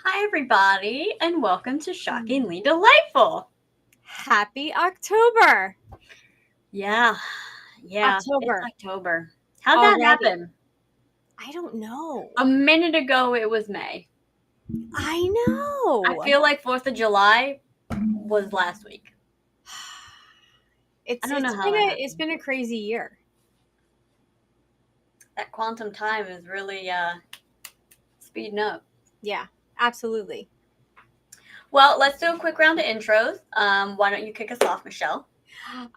Hi, everybody, and welcome to Shockingly Delightful. Happy October. Yeah, it's October October. How'd that already. happen? I don't know. A minute ago, it was May. I I know. feel like 4th of July was last week. I It's don't know it's how been that a it's happened. been a crazy year. That quantum time is really speeding up. Yeah, absolutely. Well, let's do a quick round of intros. Why don't you kick us off, Michelle?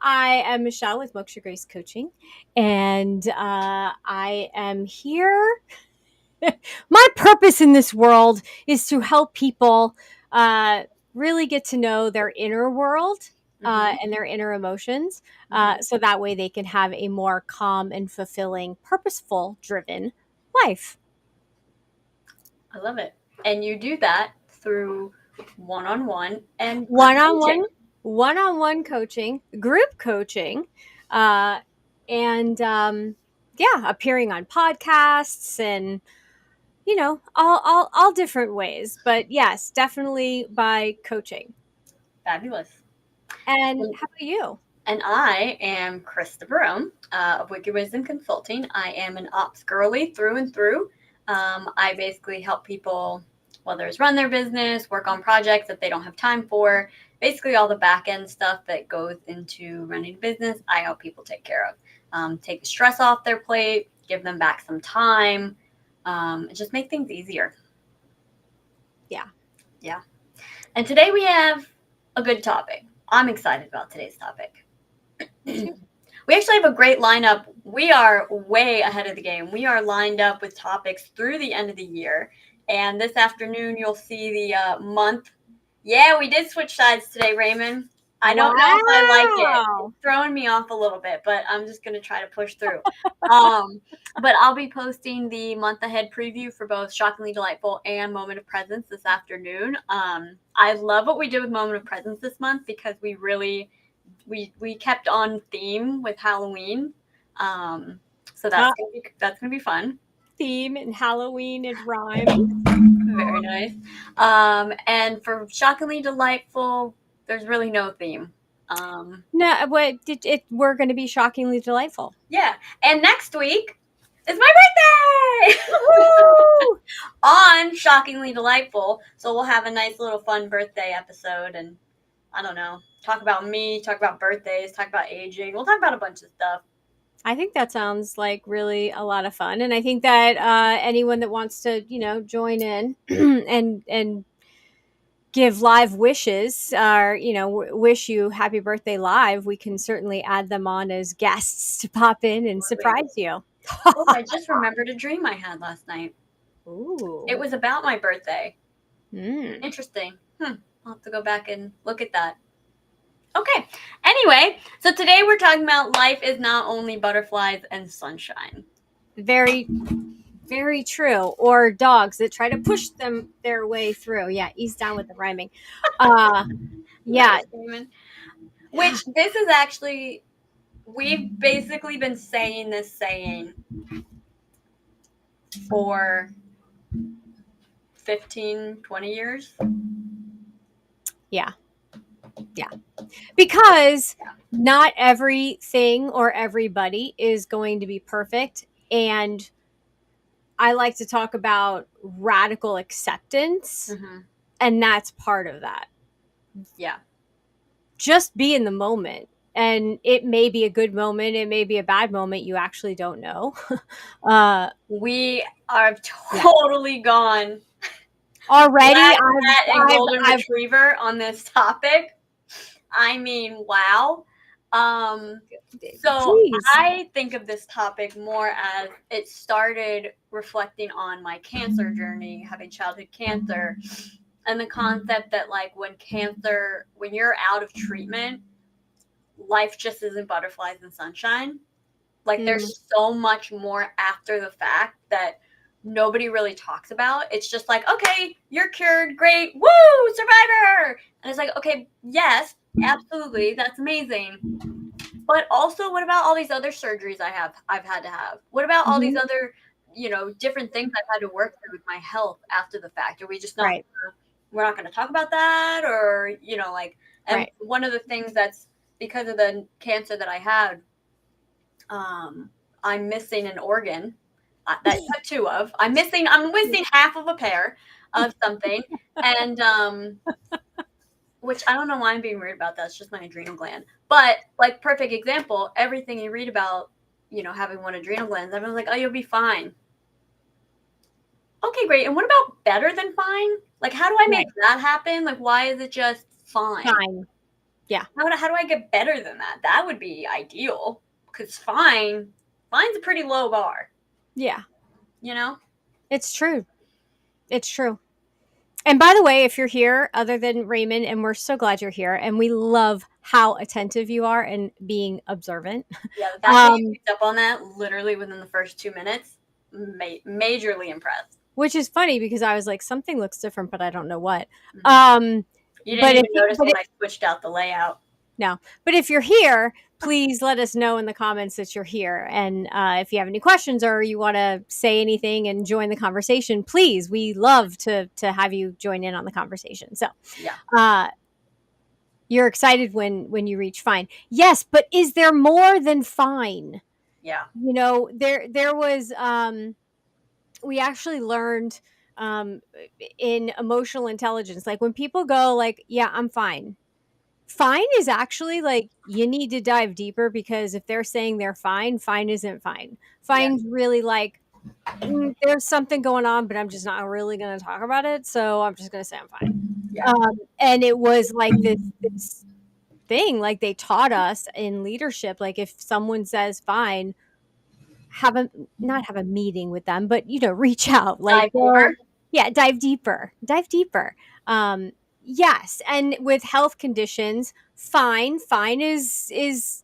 I am Michelle with Moksha Grace Coaching, and I am here. My purpose in this world is to help people uh, really get to know their inner world Mm-hmm. and their inner emotions, Mm-hmm. so that way they can have a more calm and fulfilling, purposeful, driven life. I love it. And you do that through one-on-one and group One-on-one, coaching. one-on-one coaching, group coaching, uh, and yeah, appearing on podcasts and all different ways. But yes, definitely by coaching. Fabulous. And how about you? And I am Krista Barone of Wicked Wisdom Consulting. I am an ops girly through and through. I basically help people, whether it's run their business, work on projects that they don't have time for, basically all the back end stuff that goes into running a business. I help people take care of. Take the stress off their plate, give them back some time, and just make things easier. Yeah. Yeah. And today we have a good topic. I'm excited about today's topic. Me too. We actually have a great lineup. We are way ahead of the game. We are lined up with topics through the end of the year. And this afternoon, you'll see the month. Yeah, we did switch sides today, Raymond. I don't know if I like it. It's Wow. throwing me off a little bit, but I'm just going to try to push through. But I'll be posting the month ahead preview for both Shockingly Delightful and Moment of Presence this afternoon. I love what we did with Moment of Presence this month because we kept on theme with Halloween. So Uh, that's gonna be fun. theme and Halloween and rhyme. Very nice. And for Shockingly Delightful, there's really no theme. No, what did it? We're going to be shockingly delightful. Yeah. And next week is my birthday Woohoo! on Shockingly Delightful. So we'll have a nice little fun birthday episode and I don't know, talk about me, talk about birthdays, talk about aging. We'll talk about a bunch of stuff. I think that sounds like really a lot of fun, and I think that anyone that wants to, join in and give live wishes or wish you happy birthday live, we can certainly add them on as guests to pop in and surprise you. Oh, I just remembered a dream I had last night. Ooh. It was about my birthday. Mm. Interesting. I'll have to go back and look at that. Okay. Anyway, so today we're talking about life is not only butterflies and sunshine. Very, very true. Or dogs that try to push them their way through. Yeah, ease down with the rhyming. Uh yeah. Nice, Damon. Which this is actually we've basically been saying this saying for 15, 20 years. Yeah. Yeah. Because Yeah. not everything or everybody is going to be perfect. And I like to talk about radical acceptance, Mm-hmm. and that's part of that. Yeah. Just be in the moment. And it may be a good moment, it may be a bad moment, you actually don't know. uh, We are yeah. totally gone Already, black cat and golden I've retriever on this topic. I mean, wow. So please. I think of this topic more as it started reflecting on my cancer journey, having childhood cancer, and the concept that like when you're out of treatment, life just isn't butterflies and sunshine. Like Mm, there's so much more after the fact that nobody really talks about. It's just like, okay, you're cured, great, woo, survivor. And it's like, okay, yes, absolutely, that's amazing. But also, what about all these other surgeries I've had to have? What about all these mhm. other different things I've had to work through with my health after the fact. Are we just not, Right. we're not going to talk about that? Or, and Right. one of the things that's because of the cancer that I had, I'm missing an organ that I took two of. I'm missing half of a pair of something. And, which I don't know why I'm being weird about that. It's just my adrenal gland. But like perfect example, everything you read about, having one adrenal gland, everyone's like, oh, you'll be fine. Okay, great. And what about better than fine? Like, how do I make that happen? Like, why is it just fine? Fine. Yeah. How do I get better than that? That would be ideal. Because fine's a pretty low bar. Yeah. You It's true. It's true. And by the way, if you're here, other than Raymond, and we're so glad you're here, and we love how attentive you are and being observant. Yeah, the fact that you picked up on that literally within the first 2 minutes, majorly impressed. Which is funny because I was like, something looks different, but I don't know what. Mm-hmm. You didn't even notice when I switched out the layout. No, but if you're here, please let us know in the comments that you're here. And if you have any questions or you want to say anything and join the conversation, please, we love to have you join in on the conversation. So yeah, you're excited when you reach fine. Yes, but is there more than fine? Yeah. There was, we actually learned in emotional intelligence, like when people go like, yeah, I'm fine. Fine is actually like you need to dive deeper, because if they're saying they're fine, fine isn't fine. Fine's really like there's something going on, but I'm just not really going to talk about it. So I'm just going to say I'm fine. Yeah. And it was like this thing, like they taught us in leadership, like if someone says fine, not have a meeting with them, but reach out, like dive deeper. Yes, and with health conditions, fine is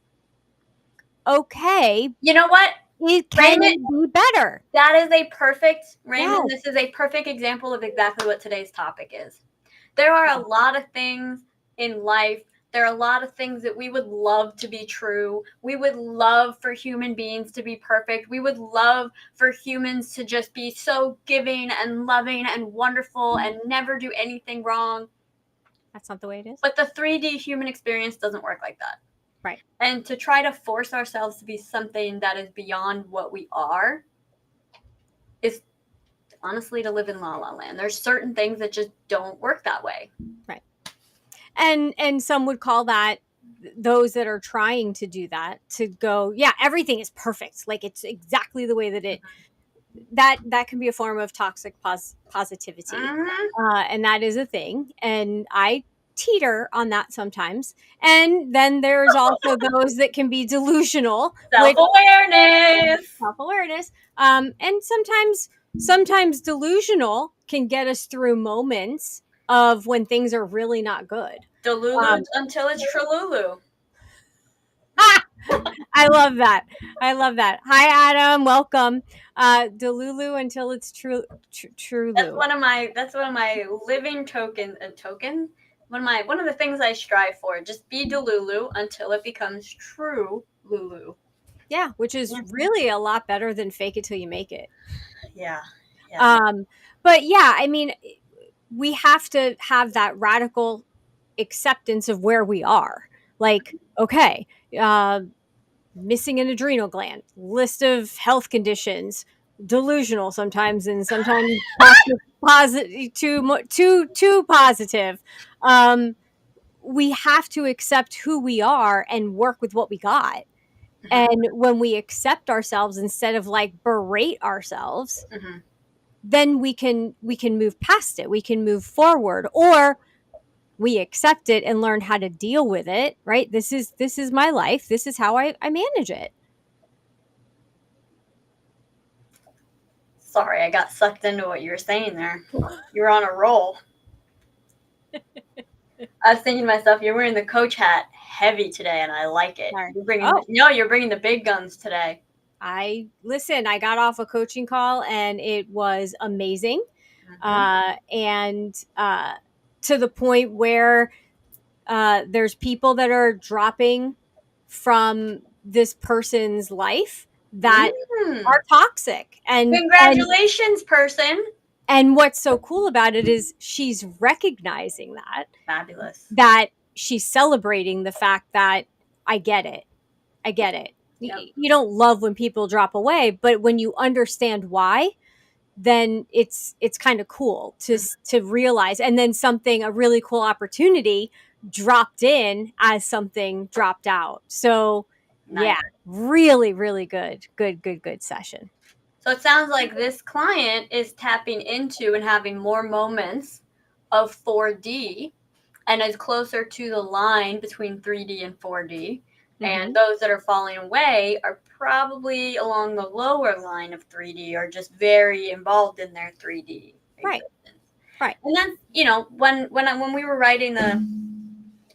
okay. You know what? It can be better. That is a perfect, Raymond, this is a perfect example of exactly what today's topic is. There are a lot of things in life. There are a lot of things that we would love to be true. We would love for human beings to be perfect. We would love for humans to just be so giving and loving and wonderful and never do anything wrong. That's not the way it is. But the 3D human experience doesn't work like that. Right. And to try to force ourselves to be something that is beyond what we are is honestly to live in la la land. There's certain things that just don't work that way. Right. And some would call that, those that are trying to do that, to go, yeah, everything is perfect. Like it's exactly the way that that can be a form of toxic positivity. And that is a thing. And I teeter on that sometimes. And then there's also those that can be delusional. Self-awareness. And sometimes delusional can get us through moments of when things are really not good. Delulu until it's Trululu. I love that. Hi, Adam. Welcome. Delulu until it's true. That's one of my living tokens. One of the things I strive for. Just be Delulu until it becomes true Lulu. Yeah, which is really a lot better than fake it till you make it. Yeah. But yeah, I mean, we have to have that radical acceptance of where we are. Like, okay, missing an adrenal gland, list of health conditions, delusional sometimes, and sometimes positive, too positive. We have to accept who we are and work with what we got. And when we accept ourselves instead of like berate ourselves, then we can move past it. We can move forward, or we accept it and learn how to deal with it. Right? This is my life. This is how I manage it. Sorry, I got sucked into what you were saying there. You were on a roll. I was thinking to myself, you're wearing the coach hat heavy today, and I like it. You're bringing the big guns today. I got off a coaching call and it was amazing. And to the point where there's people that are dropping from this person's life that are toxic. Congratulations, person. And what's so cool about it is she's recognizing Fabulous. that she's celebrating the fact that I get it. I get it. Yep. You don't love when people drop away, but when you understand why, then it's kind of cool to realize. And then a really cool opportunity dropped in as something dropped out. So Nice. yeah, really, really good session. So it sounds like this client is tapping into and having more moments of 4D and is closer to the line between 3D and 4D. And those that are falling away are probably along the lower line of 3D or just very involved in their 3D existence. Right. And then, you know, when we were writing the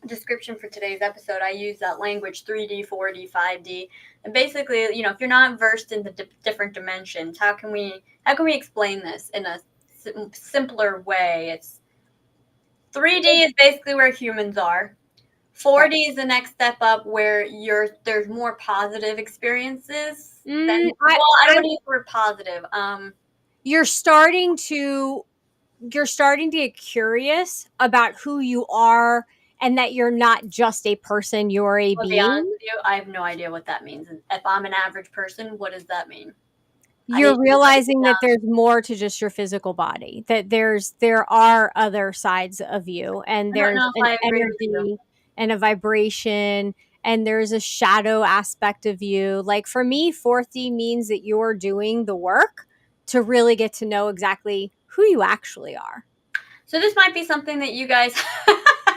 description for today's episode, I use that language 3D, 4D, 5D. And basically, you know, if you're not versed in the different dimensions, how can we explain this in a simpler way? It's 3D is basically where humans are. 4D is the next step up where there's more positive experiences. I don't want to use the word positive. You're starting to get curious about who you are and that you're not just a person, you're a being. To be honest with you, I have no idea what that means. If I'm an average person, what does that mean? You're realizing that there's more to just your physical body, that there are other sides of you, and there's an energy and a vibration, and there's a shadow aspect of you. Like for me, 4D means that you're doing the work to really get to know exactly who you actually are. So this might be something that you guys,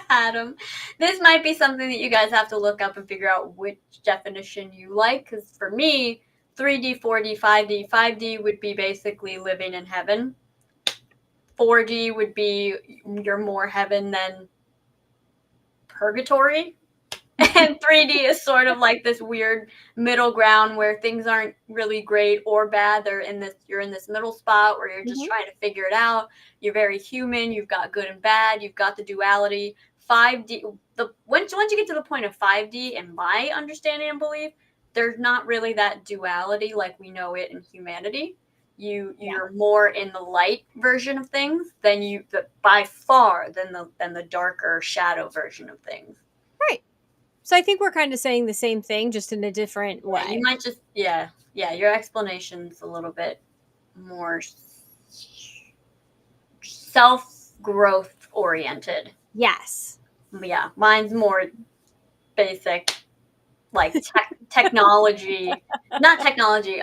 Adam, this might be something that you guys have to look up and figure out which definition you like. Because for me, 3D, 4D, 5D, 5D would be basically living in heaven. 4D would be you're more heaven than purgatory. And 3D is sort of like this weird middle ground where things aren't really great or bad. You're in this middle spot where you're just trying to figure it out. You're very human. You've got good and bad. You've got the duality. 5D, once you get to the point of 5D, in my understanding and belief, there's not really that duality like we know it in humanity. You're more in the light version of things by far than the darker shadow version of things. Right. So I think we're kind of saying the same thing, just in a different way. You might just, your explanation's a little bit more self-growth oriented. Yes. Yeah, mine's more basic, like technology, not technology,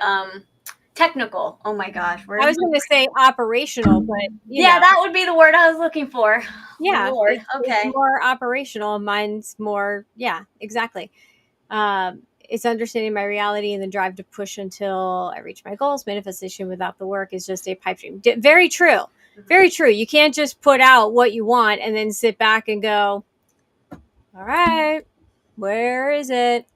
technical. Oh my gosh. I was going to say operational, but that would be the word I was looking for. Yeah. Lord. Okay. It's more operational. Mine's more, exactly. It's understanding my reality and the drive to push until I reach my goals. Manifestation without the work is just a pipe dream. Very true. Very true. You can't just put out what you want and then sit back and go, all right, where is it?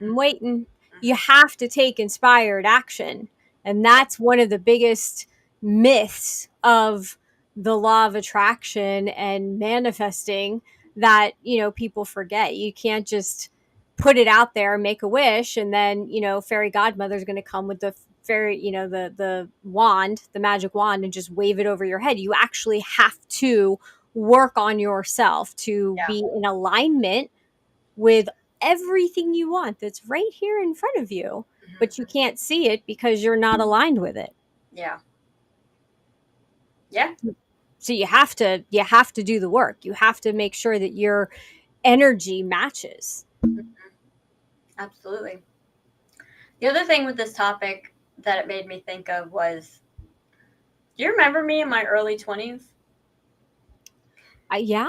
I'm waiting. You have to take inspired action. And that's one of the biggest myths of the law of attraction and manifesting that, people forget. You can't just put it out there, make a wish, and then, fairy godmother's going to come with the fairy, the wand, the magic wand, and just wave it over your head. You actually have to work on yourself to be in alignment with everything you want that's right here in front of you, but you can't see it because you're not aligned with it. Yeah. So you have to do the work. You have to make sure that your energy matches. Absolutely. The other thing with this topic that it made me think of was, do you remember me in my early 20s? Yeah.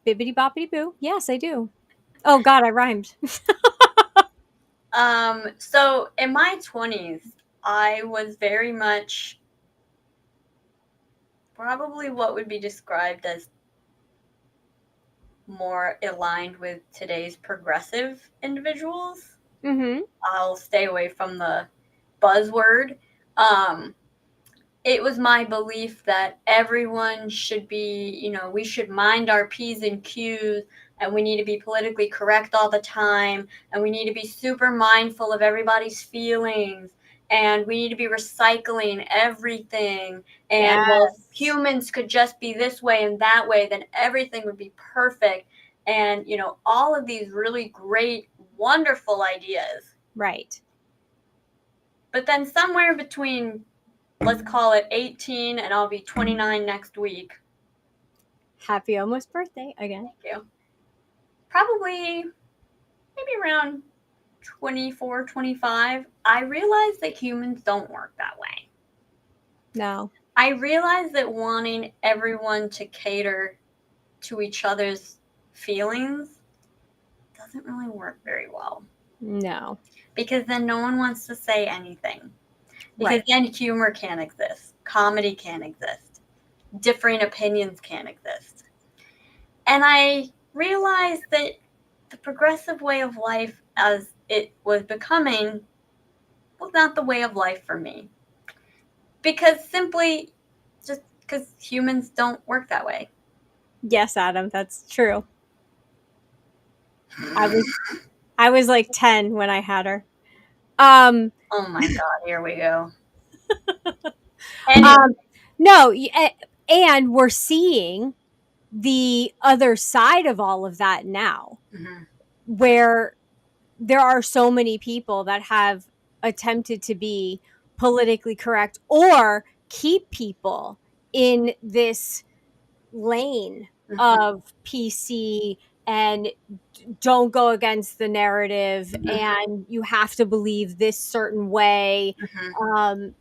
Bibbidi boppity boo. Yes, I do. Oh God, I rhymed. So in my 20s, I was very much probably what would be described as more aligned with today's progressive individuals. I'll stay away from the buzzword. It was my belief that everyone should be, we should mind our P's and Q's and we need to be politically correct all the time, and we need to be super mindful of everybody's feelings, and we need to be recycling everything. And well, if Yes. humans could just be this way and that way, then everything would be perfect. And, all of these really great, wonderful ideas. Right. But then somewhere between, let's call it 18, and I'll be 29 next week. Happy almost birthday again. Thank you. Probably maybe around 24, 25, I realized that humans don't work that way. No. I realized that wanting everyone to cater to each other's feelings doesn't really work very well. No. Because then no one wants to say anything. Because Right. then humor can't exist. Comedy can't exist. Differing opinions can't exist. And I realized that the progressive way of life, as it was becoming, was not the way of life for me. Because simply, just because humans don't work that way. Yes, Adam, that's true. I was like 10 when I had her. Oh my God, here we go. Anyway. No, and we're seeing the other side of all of that now, where there are so many people that have attempted to be politically correct or keep people in this lane of PC and don't go against the narrative and you have to believe this certain way.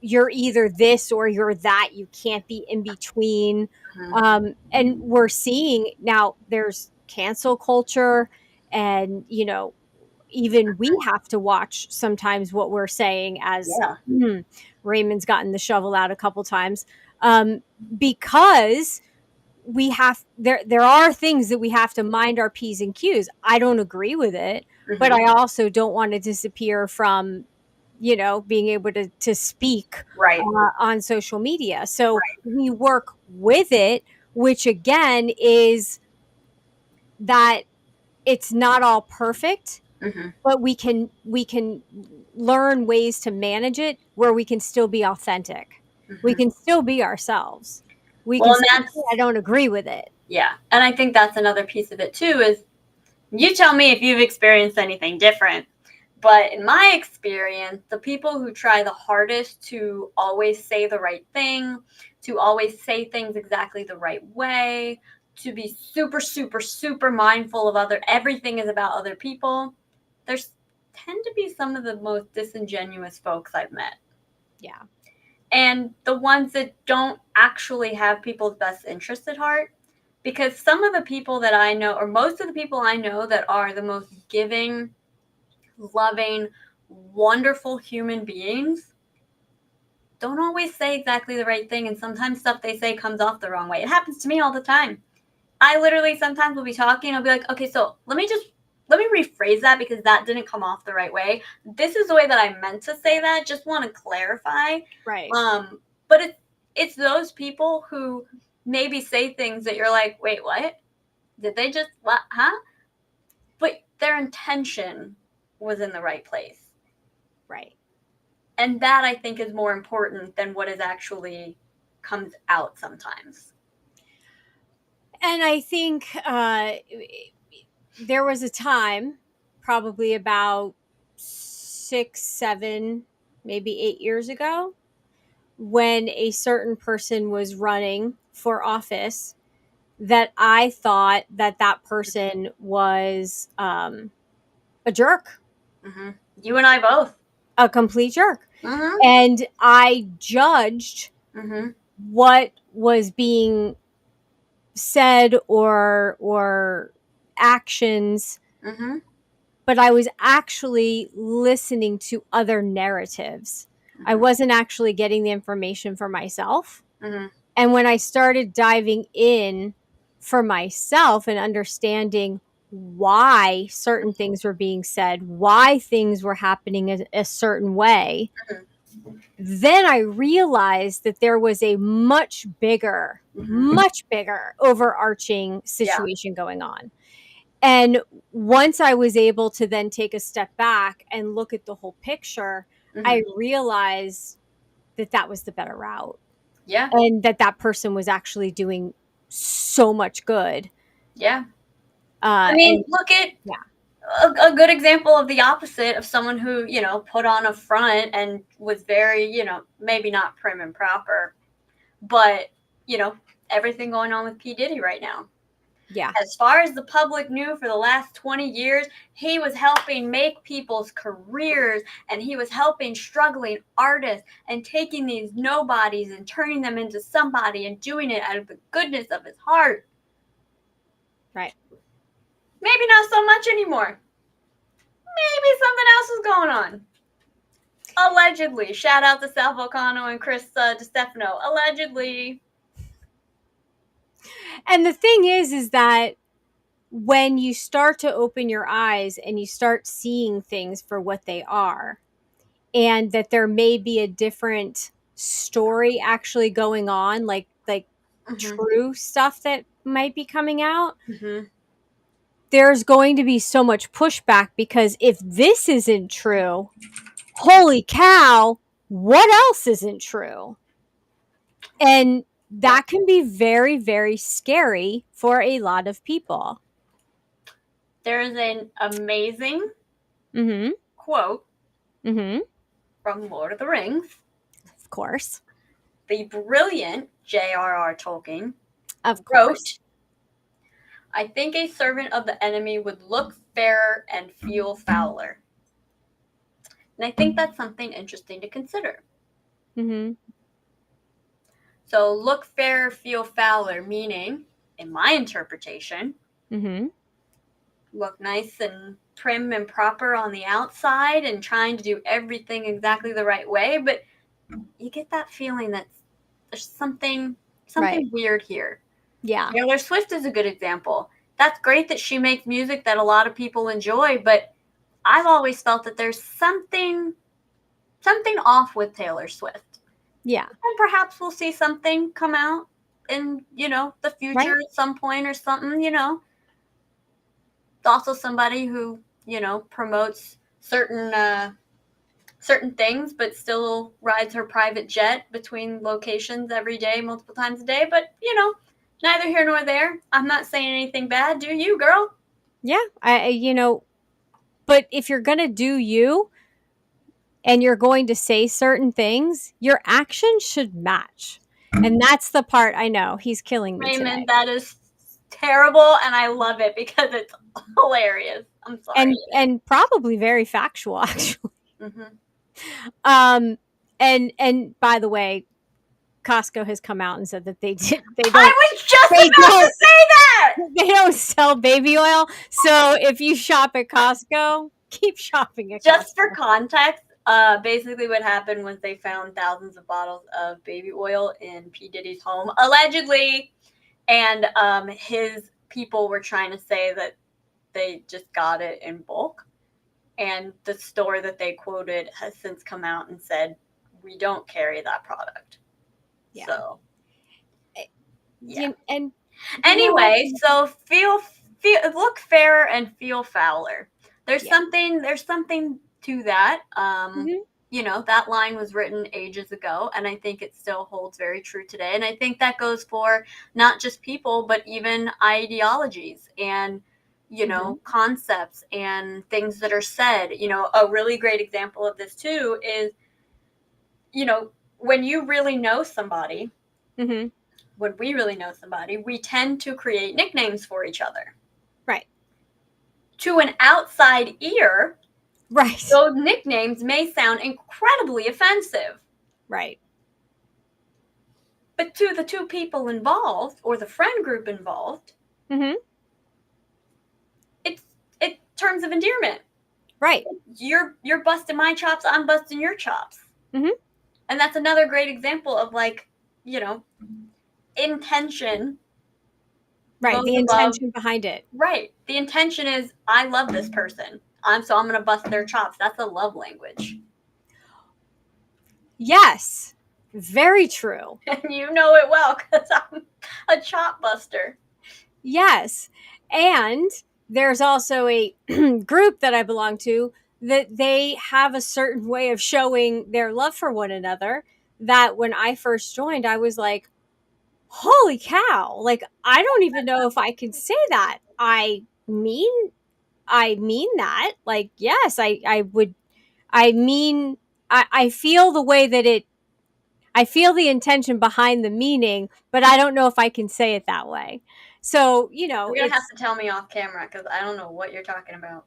You're either this or you're that. You can't be in between. And we're seeing now there's cancel culture, and even we have to watch sometimes what we're saying, as Raymond's gotten the shovel out a couple times, because we have there are things that we have to mind our P's and Q's. I don't agree with it, but I also don't want to disappear from being able to speak on social media. So we work with it, which again is that it's not all perfect, but we can learn ways to manage it where we can still be authentic. We can still be ourselves. We can say, I don't agree with it. Yeah. And I think that's another piece of it too, is you tell me if you've experienced anything different. But in my experience, the people who try the hardest to always say the right thing, to always say things exactly the right way, to be super, super, super mindful of everything is about other people, there's tend to be some of the most disingenuous folks I've met. Yeah. And the ones that don't actually have people's best interests at heart. Because some of the people that I know, or most of the people I know that are the most giving, loving, wonderful human beings, don't always say exactly the right thing. And sometimes stuff they say comes off the wrong way. It happens to me all the time. I literally sometimes will be talking. I'll be like, okay, so let me rephrase that because that didn't come off the right way. This is the way that I meant to say that. Just want to clarify. Right. But it's those people who maybe say things that you're like, wait, what? Did they just what? Huh? But their intention was in the right place. Right. And that I think is more important than what is actually comes out sometimes. And I think there was a time, probably about 6, 7, maybe 8 years ago, when a certain person was running for office, that I thought that person was a jerk. You and I both. A complete jerk. And I judged what was being said or actions, but I was actually listening to other narratives. I wasn't actually getting the information for myself. And when I started diving in for myself and understanding why certain things were being said, why things were happening a certain way, then I realized that there was a much bigger overarching situation going on. And once I was able to then take a step back and look at the whole picture, I realized that that was the better route, Yeah. and that that person was actually doing so much good. Yeah. I mean, And look at yeah, a good example of the opposite of someone who, put on a front and was very, maybe not prim and proper, but, you know, everything going on with P. Diddy right now. yeah, As far as the public knew for the last 20 years, he was helping make people's careers, and he was helping struggling artists and taking these nobodies and turning them into somebody and doing it out of the goodness of his heart. right. Maybe not so much anymore. Maybe something else is going on. Allegedly. Shout out to Sal Volcano and Chris DiStefano. Allegedly. And the thing is that when you start to open your eyes and you start seeing things for what they are, and that there may be a different story actually going on, like true stuff that might be coming out, there's going to be so much pushback, because if this isn't true, holy cow, what else isn't true? And that can be very, very scary for a lot of people. There is an amazing Mm-hmm. quote Mm-hmm. from Lord of the Rings. Of course. The brilliant J.R.R. Tolkien Of wrote, course. I think a servant of the enemy would look fairer and feel fouler. And I think that's something interesting to consider. Mm-hmm. So look fairer, feel fouler, meaning, in my interpretation, Mm-hmm. look nice and prim and proper on the outside and trying to do everything exactly the right way, but you get that feeling that there's something Right. weird here. Yeah. Taylor Swift is a good example. That's great that she makes music that a lot of people enjoy, but I've always felt that there's something off with Taylor Swift. Yeah. And perhaps we'll see something come out in, the future Right. at some point or something, Also somebody who, promotes certain things, but still rides her private jet between locations every day, multiple times a day. But, neither here nor there. I'm not saying anything bad. Do you, girl? Yeah. But if you're going to do you and you're going to say certain things, your actions should match. And that's the part. I know he's killing me Raymond, today. that is terrible, and I love it because it's hilarious. I'm sorry. And probably very factual, actually. Mm-hmm. And by the way, Costco has come out and said that they don't I was just about to say that. they don't sell baby oil. So if you shop at Costco, keep shopping at Just Costco. for context, basically what happened was they found thousands of bottles of baby oil in P. Diddy's home, allegedly, and his people were trying to say that they just got it in bulk. And the store that they quoted has since come out and said, we don't carry that product. Yeah. So, yeah. And anyway, so feel look fairer and feel fouler. There's Yeah. something to that. Mhm. That line was written ages ago, and I think it still holds very true today. And I think that goes for not just people, but even ideologies and concepts and things that are said. A really great example of this too is, when you really know somebody, Mm-hmm. when we really know somebody, we tend to create nicknames for each other. Right. To an outside ear, Right. those nicknames may sound incredibly offensive. Right. But to the two people involved, or the friend group involved, Mm-hmm. it's terms of endearment. Right. You're busting my chops, I'm busting your chops. Mm-hmm. And that's another great example of intention. Right. The intention behind it. Right. The intention is, I love this person. I'm going to bust their chops. That's a love language. Yes. Very true. And you know it well because I'm a chop buster. Yes. And there's also a group that I belong to that they have a certain way of showing their love for one another that when I first joined, I was like, holy cow. Like, I don't even know if I can say that. Mean, I mean that. Like, yes, I would, I mean, I feel the way that I feel the intention behind the meaning, but I don't know if I can say it that way. So, You're gonna have to tell me off camera because I don't know what you're talking about.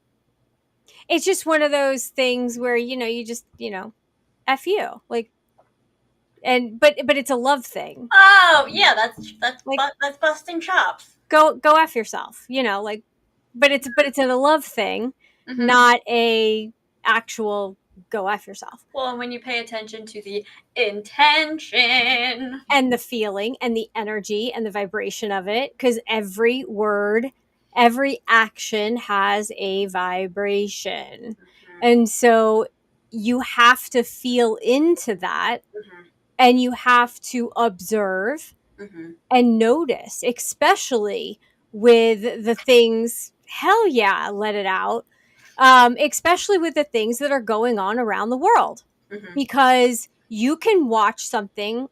it's just one of those things where, you just, F you. Like, but it's a love thing. Oh yeah, that's Like, that's busting chops. go F yourself, like, but it's a love thing, Hmm. not a actual go F yourself. Well, when you pay attention to the intention. And the feeling and the energy and the vibration of it, because every word, every action has a vibration. Hmm. And so you have to feel into that, Hmm. and you have to observe Hmm. and notice, especially with the things, hell yeah, let it out. Especially with the things that are going on around the world, Hmm. because you can watch something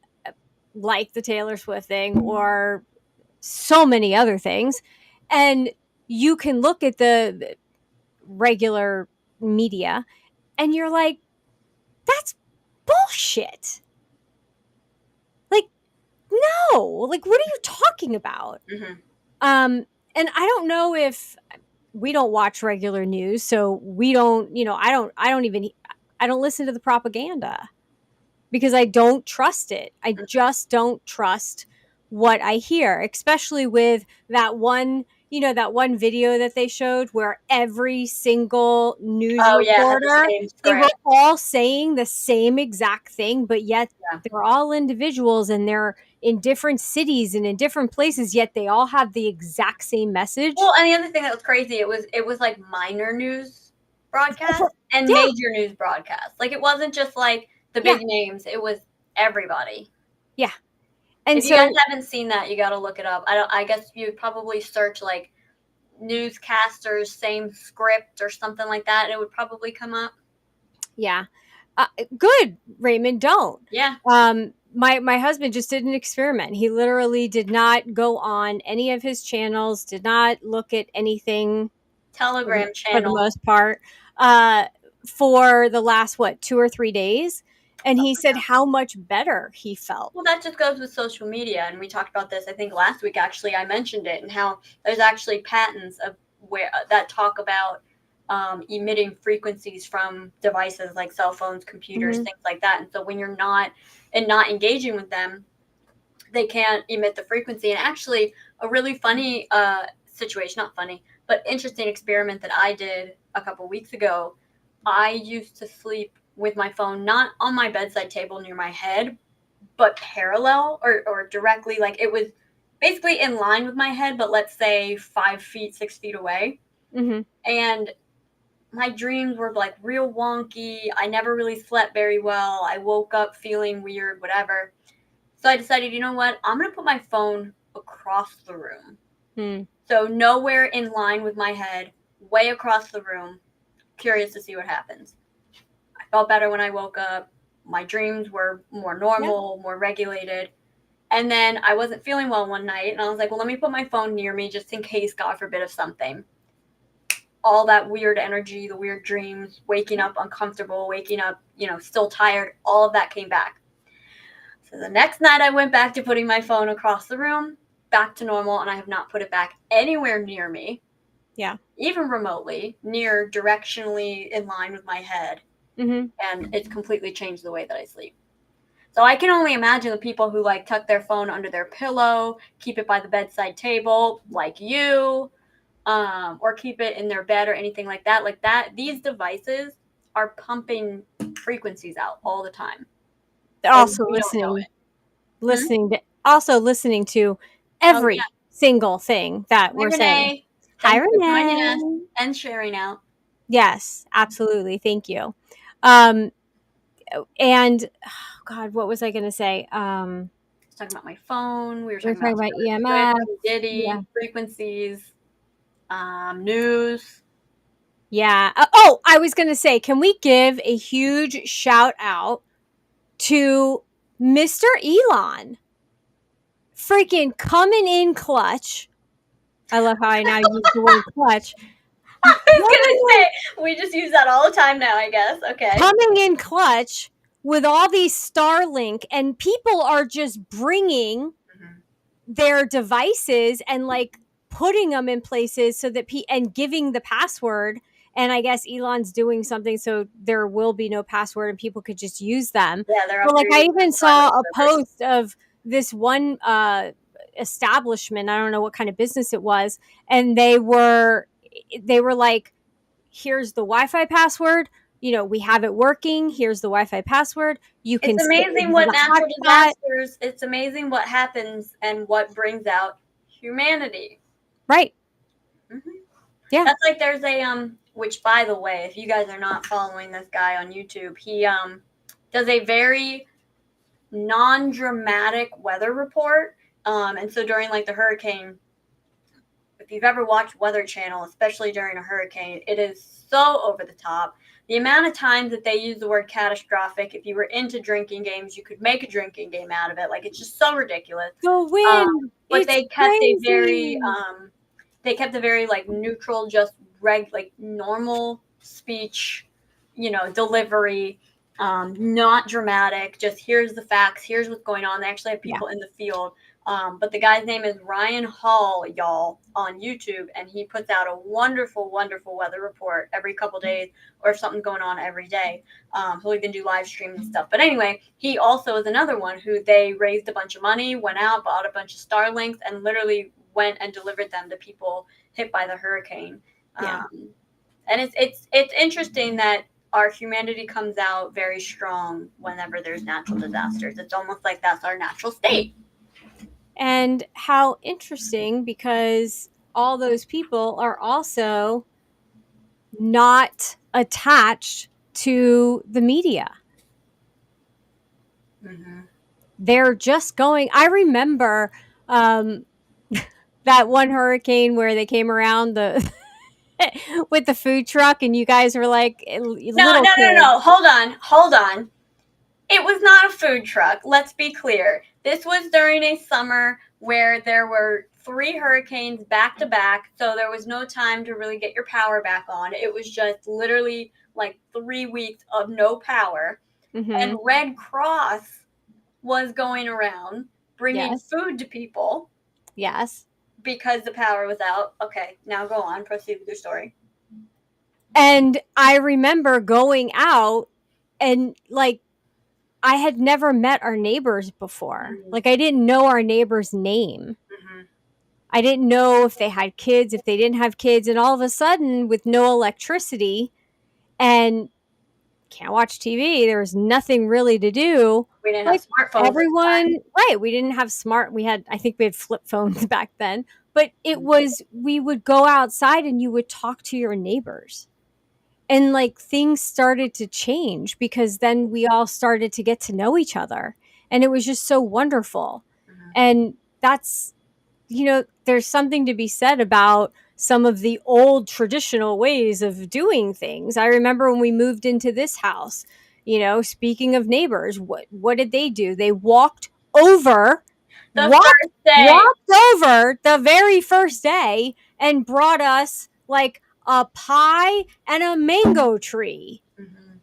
like the Taylor Swift thing or so many other things, and you can look at the regular media and you're like, that's bullshit. Like, no, like, what are you talking about? Hmm. Um, and I don't know if we don't watch regular news, so we don't, I don't listen to the propaganda because I don't trust it. I just don't trust what I hear, especially with that one video that they showed where every single news Oh yeah, it had the reporter, same they were script. all saying the same exact thing, but yet Yeah. they're all individuals and they're in different cities and in different places, yet they all have the exact same message. Well, and the other thing that was crazy, it was like minor news broadcast and Yeah, major news broadcast. Like it wasn't just like the yeah, big names; it was everybody. yeah. And If you guys so, haven't seen that, you got to look it up. I don't. I guess you'd probably search like newscasters, same script or something like that, and it would probably come up. yeah. Good, Raymond, don't. Yeah, My husband just did an experiment. He literally did not go on any of his channels, did not look at anything Telegram for the channel. most part, uh, for the last, what, 2 or 3 days. And he said how much better he felt. Well, that just goes with social media, and we talked about this. I think last week actually, I mentioned it, and how there's actually patents of where that talk about emitting frequencies from devices like cell phones, computers, Hmm. things like that. And so when you're not engaging with them, they can't emit the frequency. And actually, a really funny situation, not funny, but interesting experiment that I did a couple weeks ago. I used to sleep with my phone not on my bedside table near my head, but parallel or directly, like it was basically in line with my head, but let's say 5 feet, 6 feet away. Hmm. And my dreams were like real wonky. I never really slept very well. I woke up feeling weird, whatever. So I decided, you know what? I'm going to put my phone across the room. Hmm. So nowhere in line with my head, way across the room. Curious to see what happens. I felt better when I woke up. My dreams were more Yeah. normal, more regulated. And then I wasn't feeling well one night, and I was like, well, let me put my phone near me just in case, God forbid, of something. All that weird energy, the weird dreams, waking up uncomfortable, waking up, still tired, all of that came back. So the next night I went back to putting my phone across the room, back to normal, and I have not put it back anywhere near me, Yeah. even remotely, near directionally in line with my head. Hmm. And it's completely changed the way that I sleep. So I can only imagine the people who like tuck their phone under their pillow, keep it by the bedside table, like you, or keep it in their bed or anything like that. Like that, these devices are pumping frequencies out all the time, They're and also we don't know it. listening to Oh yeah. every single thing that Hi we're saying. Renee. Hi, Thanks for joining us Renee. and sharing out. Yes, absolutely. Thank you. Um, and oh God, what was I going to say? I was talking about my phone. We were We were talking talking about about Taylor Swift, EMF. P. Yeah. Diddy, frequencies. news. Yeah. Oh, I was going to say, can we give a huge shout out to Mr. Elon? Freaking coming in clutch. I love how I now use the word clutch. I was gonna say we just use that all the time now, I guess. Okay. Coming in clutch with all these Starlink, and people are just bringing their devices and like putting them in places so that and giving the password. And I guess Elon's doing something so there will be no password and people could just use them. Yeah, they're But like I even saw a servers. post of this one establishment. I don't know what kind of business it was, and they were like, here's the Wi-Fi password. You know, we have it working. Here's the Wi-Fi password. You can. It's amazing what natural disasters. It's amazing what happens and what brings out humanity. Right. Mm-hmm. Yeah. That's like there's a which by the way, if you guys are not following this guy on YouTube, he does a very non-dramatic weather report. And so during like the hurricane, if you've ever watched Weather Channel, especially during a hurricane, it is so over the top. The amount of times that they use the word catastrophic, if you were into drinking games, you could make a drinking game out of it. Like, it's just so ridiculous. The wind. But they kept crazy. a very like neutral, just like normal speech, delivery, not dramatic. Just here's the facts. Here's what's going on. They actually have people in the field. But the guy's name is Ryan Hall, y'all, on YouTube, and he puts out a wonderful, wonderful weather report every couple days, or if something's going on every day. He'll even do live streams and stuff. But anyway, he also is another one who they raised a bunch of money, went out, bought a bunch of Starlinks, and literally went and delivered them to people hit by the hurricane. Yeah. And it's interesting that our humanity comes out very strong whenever there's natural disasters. It's almost like that's our natural state. And how interesting, because all those people are also not attached to the media. Mm-hmm. They're just going. I remember that one hurricane where they came around with the food truck, and you guys were like, no. Hold on. It was not a food truck. Let's be clear. This was during a summer where there were 3 hurricanes back to back. So there was no time to really get your power back on. It was just literally like 3 weeks of no power. Mm-hmm. And Red Cross was going around bringing food to people. Yes. Because the power was out. Okay, now go on. Proceed with your story. And I remember going out and like, I had never met our neighbors before. Mm-hmm. Like, I didn't know our neighbor's name. Mm-hmm. I didn't know if they had kids, if they didn't have kids. And all of a sudden, with no electricity and can't watch TV, there was nothing really to do. We didn't have smartphones. Everyone, right. We didn't have I think we had flip phones back then. But it was, we would go outside and you would talk to your neighbors. And like things started to change because then we all started to get to know each other. And it was just so wonderful. Mm-hmm. And that's, there's something to be said about some of the old traditional ways of doing things. I remember when we moved into this house, speaking of neighbors, what did they do? They walked over the very first day and brought us like a pie and a mango tree. Mm-hmm.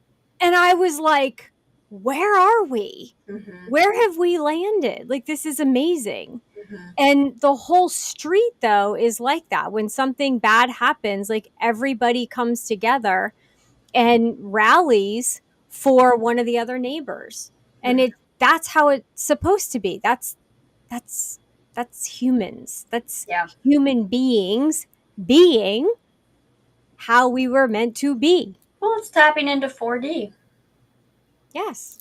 And I was like, where are we? Mm-hmm. Where have we landed? Like, this is amazing. Mm-hmm. And the whole street, though, is like that. When something bad happens, like everybody comes together and rallies for one of the other neighbors. Mm-hmm. And that's how it's supposed to be. That's humans. That's human beings being how we were meant to be. Well, it's tapping into 4D. Yes.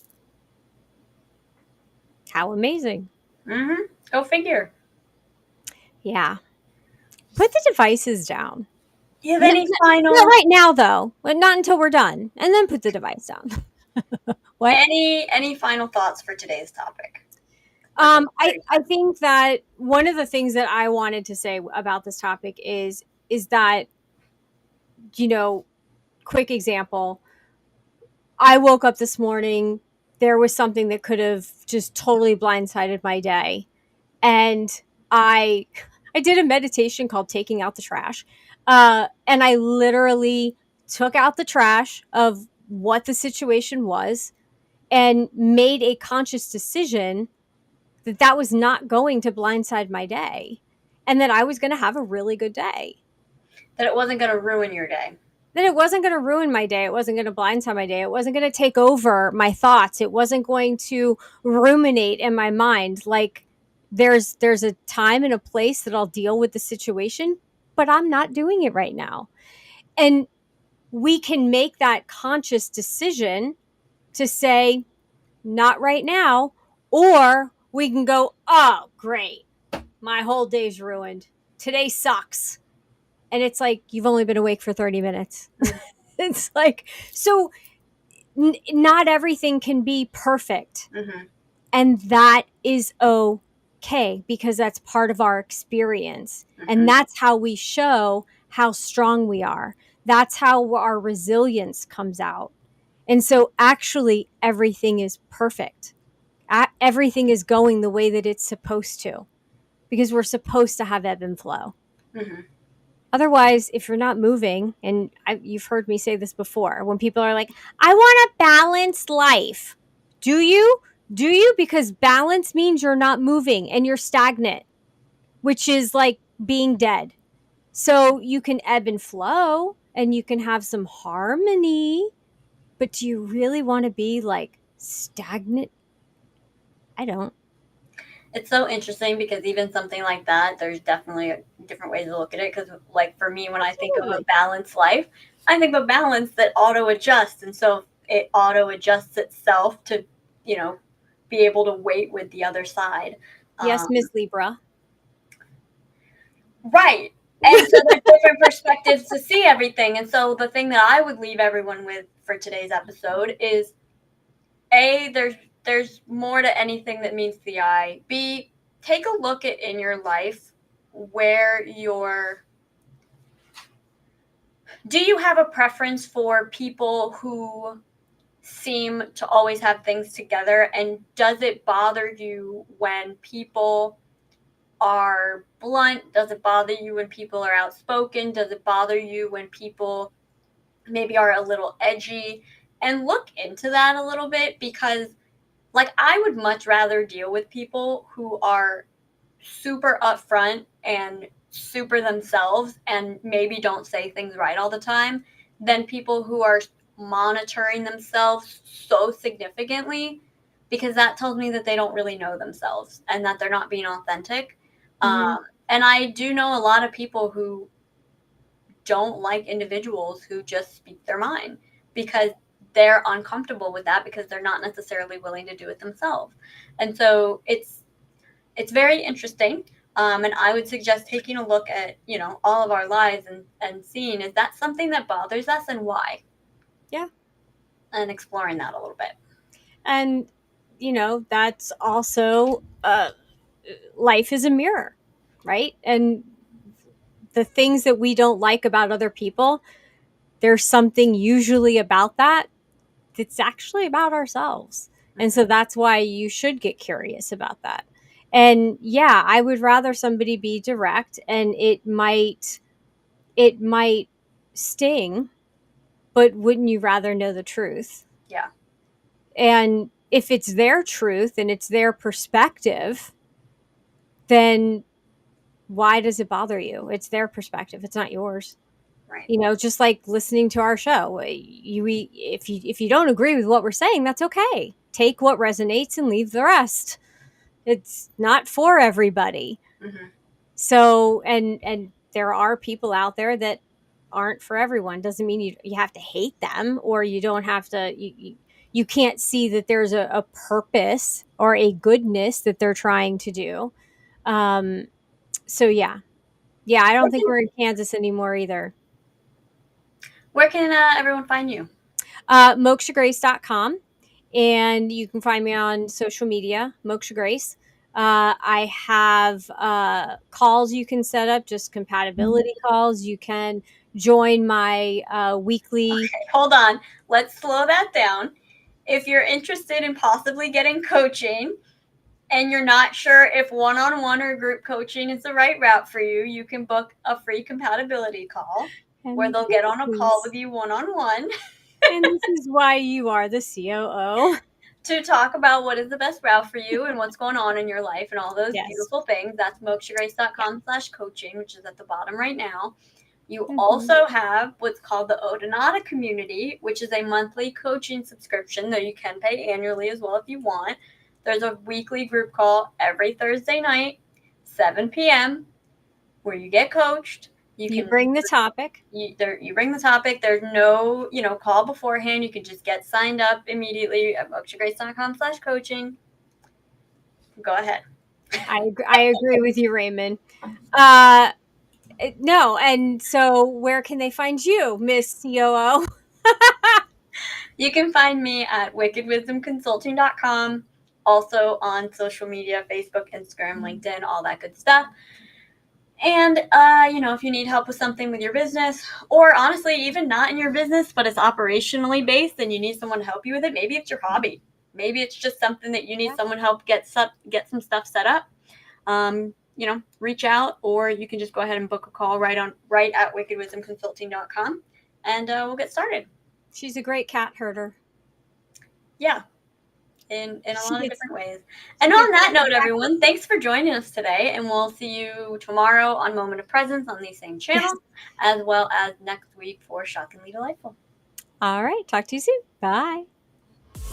How amazing. Mm-hmm. Go figure. Yeah. Put the devices down. Do you have any final... Not right now, though. But not until we're done. And then put the device down. What? Any final thoughts for today's topic? I think that one of the things that I wanted to say about this topic is is that, you know, quick example, I woke up this morning, there was something that could have just totally blindsided my day. And I I did a meditation called taking out the trash. And I literally took out the trash of what the situation was and made a conscious decision that that was not going to blindside my day and that I was going to have a really good day. That it wasn't going to ruin your day. That it wasn't going to ruin my day. It wasn't going to blindside my day. It wasn't going to take over my thoughts. It wasn't going to ruminate in my mind. Like there's a time and a place that I'll deal with the situation, but I'm not doing it right now. And we can make that conscious decision to say, not right now, or we can go, oh, great. My whole day's ruined. Today sucks. And it's like, you've only been awake for 30 minutes. It's like, so not everything can be perfect. Mm-hmm. And that is okay because that's part of our experience. Mm-hmm. And that's how we show how strong we are. That's how our resilience comes out. And so actually, everything is perfect. Everything is going the way that it's supposed to because we're supposed to have ebb and flow. Mm-hmm. Otherwise, if you're not moving, and you've heard me say this before, when people are like, I want a balanced life. Do you? Do you? Because balance means you're not moving and you're stagnant, which is like being dead. So you can ebb and flow and you can have some harmony, but do you really want to be like stagnant? I don't. It's so interesting because even something like that, there's definitely different ways to look at it. Because, like, for me, when I think of a balanced life, I think of a balance that auto adjusts. And so it auto adjusts itself to, you know, be able to wait with the other side. Yes, Miss Libra. Right. And so there's different perspectives to see everything. And so the thing that I would leave everyone with for today's episode is A, there's more to anything that meets the eye. B, take a look at in your life where do you have a preference for people who seem to always have things together? And does it bother you when people are blunt? Does it bother you when people are outspoken? Does it bother you when people maybe are a little edgy? And look into that a little bit because, like, I would much rather deal with people who are super upfront and super themselves and maybe don't say things right all the time than people who are monitoring themselves so significantly, because that tells me that they don't really know themselves and that they're not being authentic. Mhm. And I do know a lot of people who don't like individuals who just speak their mind because they're uncomfortable with that because they're not necessarily willing to do it themselves. And so it's very interesting. And I would suggest taking a look at, you know, all of our lives and seeing, is that something that bothers us and why? Yeah. And exploring that a little bit. And, you know, that's also life is a mirror, right? And the things that we don't like about other people, there's something usually about that that's actually about ourselves. And so that's why you should get curious about that. And yeah, I would rather somebody be direct, and it might sting, but wouldn't you rather know the truth? Yeah. And if it's their truth and it's their perspective, then why does it bother you? It's their perspective. It's not yours. Right. You know, just like listening to our show. If you don't agree with what we're saying, that's okay. Take what resonates and leave the rest. It's not for everybody. Mm-hmm. So, and there are people out there that aren't for everyone. Doesn't mean you have to hate them, or you don't have to. You can't see that there's a purpose or a goodness that they're trying to do. So yeah, I don't think we're in Kansas anymore either. Where can everyone find you? Mokshagrace.com. And you can find me on social media, Moksha Grace. I have calls you can set up, just compatibility calls. You can join my weekly. Okay, hold on. Let's slow that down. If you're interested in possibly getting coaching and you're not sure if one-on-one or group coaching is the right route for you, you can book a free compatibility call where And they'll get on a call this with you one-on-one and this is why you are the COO. to talk about what is the best route for you and what's going on in your life and all those Yes. beautiful things. That's Yeah. mokshagrace.com/coaching, which is at the bottom right now. You Mhm. also have what's called the Odonata community, which is a monthly coaching subscription, though you can pay annually as well if you want. There's a weekly group call every Thursday night, 7 p.m., where you get coached. You bring the topic. You bring the topic. There's no, call beforehand. You can just get signed up immediately at mokshagrace.com/coaching. Go ahead. I agree with you, Raymond. No, and so where can they find you, Miss COO? You can find me at wickedwisdomconsulting.com, also on social media, Facebook, Instagram, LinkedIn, all that good stuff. And, if you need help with something with your business, or honestly, even not in your business, but it's operationally based and you need someone to help you with it, maybe it's your hobby. Maybe it's just something that you need someone to help get some stuff set up. Reach out, or you can just go ahead and book a call right at wickedwisdomconsulting.com, and we'll get started. She's a great cat herder. Yeah. In a lot of different ways. And on that note, everyone, thanks for joining us today, and we'll see you tomorrow on Moment of Presence on these same channels, as well as next week for Shockingly Delightful. All right. Talk to you soon. Bye.